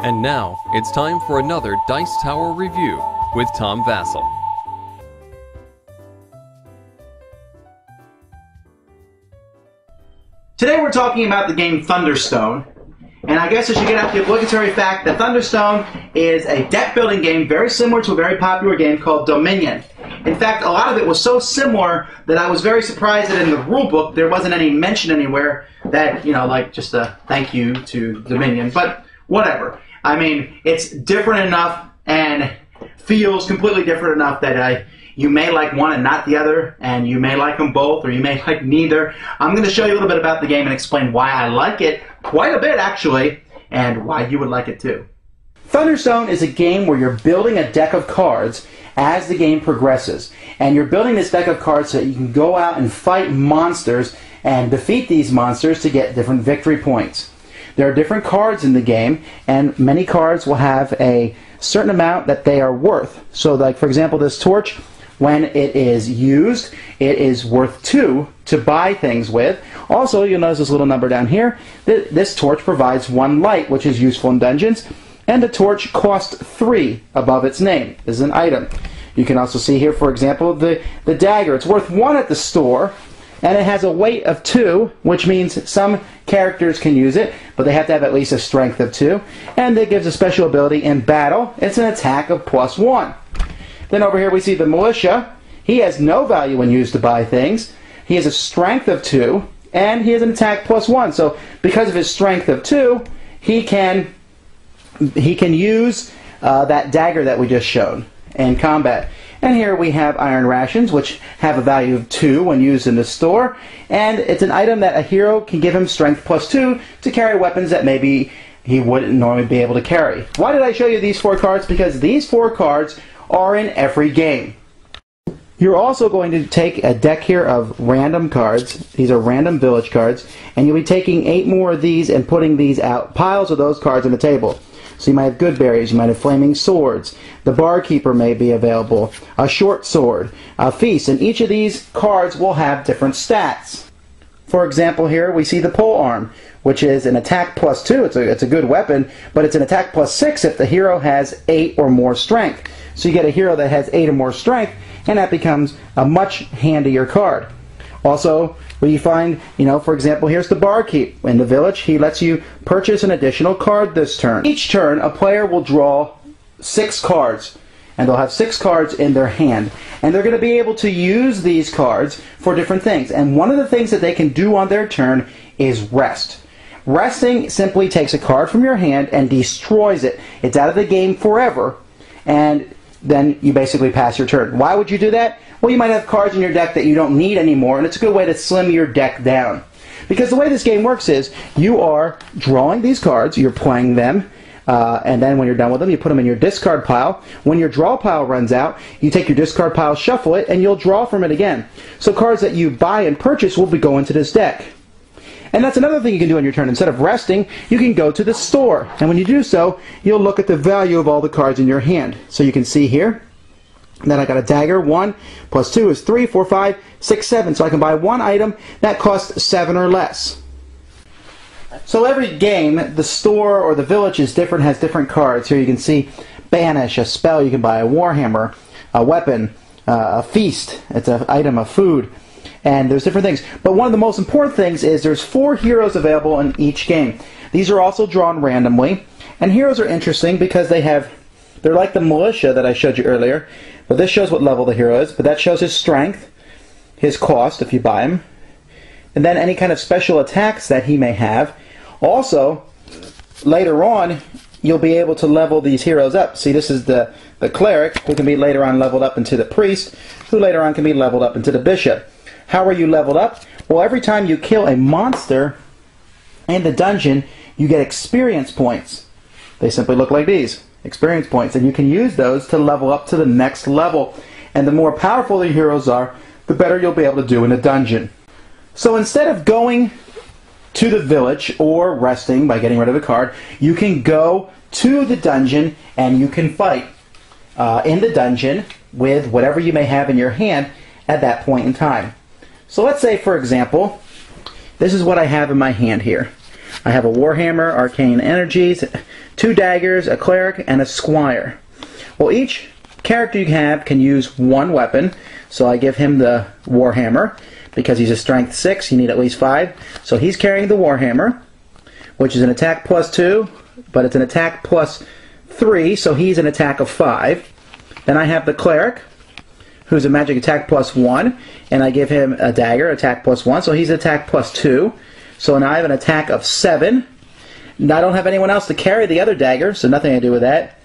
And now, it's time for another Dice Tower review with Tom Vasel. Today we're talking about the game Thunderstone, and I guess I should get out the obligatory fact that Thunderstone is a deck-building game very similar to a very popular game called Dominion. In fact, a lot of it was so similar that I was very surprised that in the rulebook there wasn't any mention anywhere that, you know, like just a thank you to Dominion, but whatever. I mean, it's different enough and feels completely different enough that you may like one and not the other, and you may like them both, or you may like neither. I'm going to show you a little bit about the game and explain why I like it, quite a bit actually, and why you would like it too. Thunderstone is a game where you're building a deck of cards as the game progresses. And you're building this deck of cards so that you can go out and fight monsters and defeat these monsters to get different victory points. There are different cards in the game, and many cards will have a certain amount that they are worth. So like, for example, this torch, when it is used, it is worth 2 to buy things with. Also, you'll notice this little number down here. This torch provides 1 light, which is useful in dungeons. And the torch costs 3 above its name. This is an item. You can also see here, for example, the dagger. It's worth 1 at the store, and it has a weight of 2, which means some characters can use it, but they have to have at least a strength of 2. And it gives a special ability in battle. It's an attack of +1. Then over here we see the militia. He has no value when used to buy things. He has a strength of 2, and he has an attack +1. So because of his strength of 2, he can use that dagger that we just showed in combat. And here we have iron rations, which have a value of 2 when used in the store. And it's an item that a hero can give him strength +2 to carry weapons that maybe he wouldn't normally be able to carry. Why did I show you these 4 cards? Because these 4 cards are in every game. You're also going to take a deck here of random cards. These are random village cards. And you'll be taking 8 more of these and putting these out, piles of those cards on the table. So you might have good berries, you might have flaming swords, the barkeeper may be available, a short sword, a feast, and each of these cards will have different stats. For example, here we see the pole arm, which is an attack +2. It's a good weapon, but it's an attack +6 if the hero has 8 or more strength. So you get a hero that has 8 or more strength, and that becomes a much handier card. Also, we find, for example, here's the barkeep. In the village, he lets you purchase an additional card this turn. Each turn, a player will draw 6 cards, and they'll have 6 cards in their hand. And they're going to be able to use these cards for different things. And one of the things that they can do on their turn is rest. Resting simply takes a card from your hand and destroys it. It's out of the game forever, and then you basically pass your turn. Why would you do that? Well, you might have cards in your deck that you don't need anymore, and it's a good way to slim your deck down. Because the way this game works is, you are drawing these cards, you're playing them, and then when you're done with them, you put them in your discard pile. When your draw pile runs out, you take your discard pile, shuffle it, and you'll draw from it again. So cards that you buy and purchase will be going to this deck. And that's another thing you can do on your turn. Instead of resting, you can go to the store. And when you do so, you'll look at the value of all the cards in your hand. So you can see here that I got a dagger. 1 + 2 is 3, 4, 5, 6, 7. So I can buy one item that costs 7 or less. So every game, the store or the village is different, has different cards. Here you can see Banish, a spell you can buy, a warhammer, a weapon, a feast. It's an item of food. And there's different things. But one of the most important things is there's 4 heroes available in each game. These are also drawn randomly. And heroes are interesting because they're like the militia that I showed you earlier. But this shows what level the hero is. But that shows his strength, his cost if you buy him, and then any kind of special attacks that he may have. Also, later on, you'll be able to level these heroes up. See, this is the cleric, who can be later on leveled up into the priest, who later on can be leveled up into the bishop. How are you leveled up? Well, every time you kill a monster in the dungeon, you get experience points. They simply look like these, experience points, and you can use those to level up to the next level. And the more powerful the heroes are, the better you'll be able to do in a dungeon. So instead of going to the village or resting by getting rid of a card, you can go to the dungeon and you can fight in the dungeon with whatever you may have in your hand at that point in time. So let's say, for example, this is what I have in my hand here. I have a Warhammer, Arcane Energies, 2 daggers, a cleric, and a squire. Well, each character you have can use 1 weapon, so I give him the Warhammer. Because he's a strength 6, you need at least 5. So he's carrying the Warhammer, which is an attack +2, but it's an attack +3, so he's an attack of 5. Then I have the cleric, who's a magic attack +1, and I give him a dagger, attack +1, so he's attack +2. So now I have an attack of 7. Now I don't have anyone else to carry the other dagger, so nothing to do with that.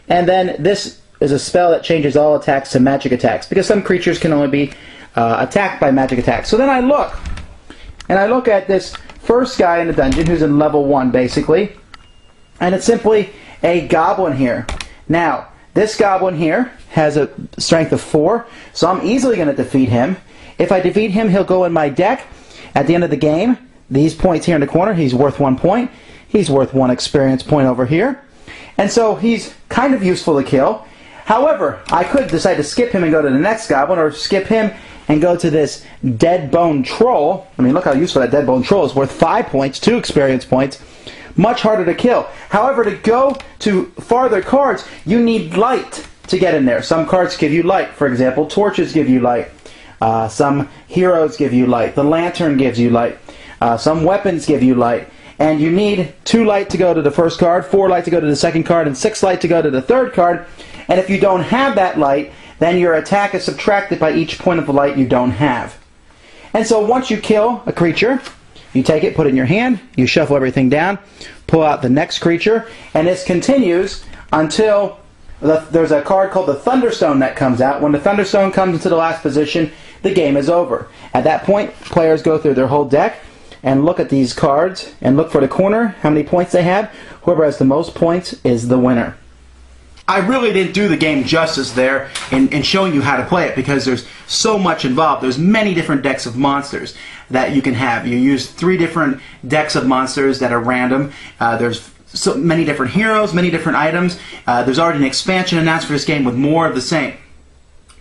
And then this is a spell that changes all attacks to magic attacks, because some creatures can only be attacked by magic attacks. So then I look at this first guy in the dungeon who's in level 1 basically, and it's simply a goblin here. Now this goblin here has a strength of 4, so I'm easily going to defeat him. If I defeat him, he'll go in my deck at the end of the game. These points here in the corner, he's worth 1 point, he's worth 1 experience point over here, and so he's kind of useful to kill. However, I could decide to skip him and go to the next goblin, or skip him and go to this dead bone troll. I mean, look how useful that dead bone troll is, worth 5 points, 2 experience points. Much harder to kill. However, to go to farther cards, you need light to get in there. Some cards give you light. For example, torches give you light. Some heroes give you light. The lantern gives you light. Some weapons give you light. And you need 2 light to go to the first card, 4 light to go to the second card, and 6 light to go to the third card. And if you don't have that light, then your attack is subtracted by each point of the light you don't have. And so once you kill a creature, you take it, put it in your hand, you shuffle everything down, pull out the next creature, and this continues until there's a card called the Thunderstone that comes out. When the Thunderstone comes into the last position, the game is over. At that point, players go through their whole deck and look at these cards and look for the corner, how many points they have. Whoever has the most points is the winner. I really didn't do the game justice there in showing you how to play it, because there's so much involved. There's many different decks of monsters that you can have. You use 3 different decks of monsters that are random. There's so many different heroes, many different items. There's already an expansion announced for this game with more of the same.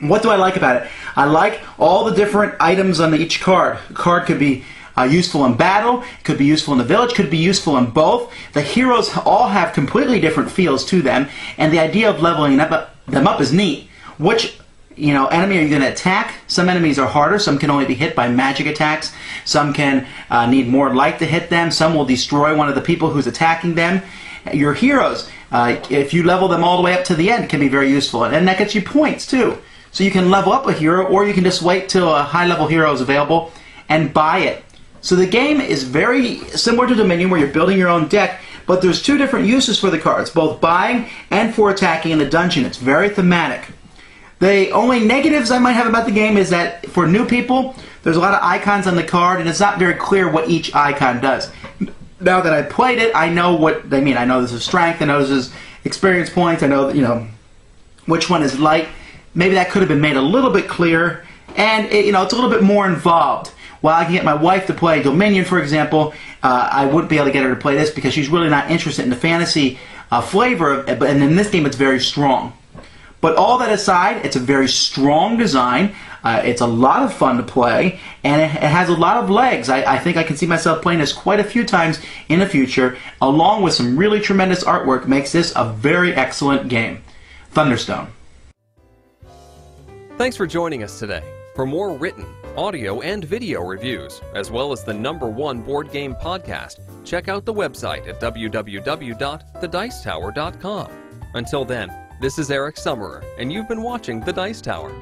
What do I like about it? I like all the different items on each card. A card could be useful in battle, could be useful in the village, could be useful in both. The heroes all have completely different feels to them, and the idea of leveling them up is neat. Which enemy are you going to attack? Some enemies are harder, some can only be hit by magic attacks, some can need more light to hit them, some will destroy one of the people who's attacking them. Your heroes, if you level them all the way up to the end, can be very useful, and that gets you points too. So you can level up a hero, or you can just wait till a high level hero is available and buy it. So the game is very similar to Dominion, where you're building your own deck, but there's 2 different uses for the cards, both buying and for attacking in the dungeon. It's very thematic. The only negatives I might have about the game is that for new people, there's a lot of icons on the card, and it's not very clear what each icon does. Now that I've played it, I know what they mean. I know this is strength, I know this is experience points, I know which one is light. Maybe that could have been made a little bit clearer, and it's a little bit more involved. While I can get my wife to play Dominion, for example, I wouldn't be able to get her to play this because she's really not interested in the fantasy flavor, and in this game it's very strong. But all that aside, it's a very strong design, it's a lot of fun to play, and it has a lot of legs. I think I can see myself playing this quite a few times in the future, along with some really tremendous artwork. Makes this a very excellent game. Thunderstone. Thanks for joining us today. For more written, audio, and video reviews, as well as the #1 board game podcast, check out the website at www.thedicetower.com. Until then, this is Eric Summerer, and you've been watching The Dice Tower.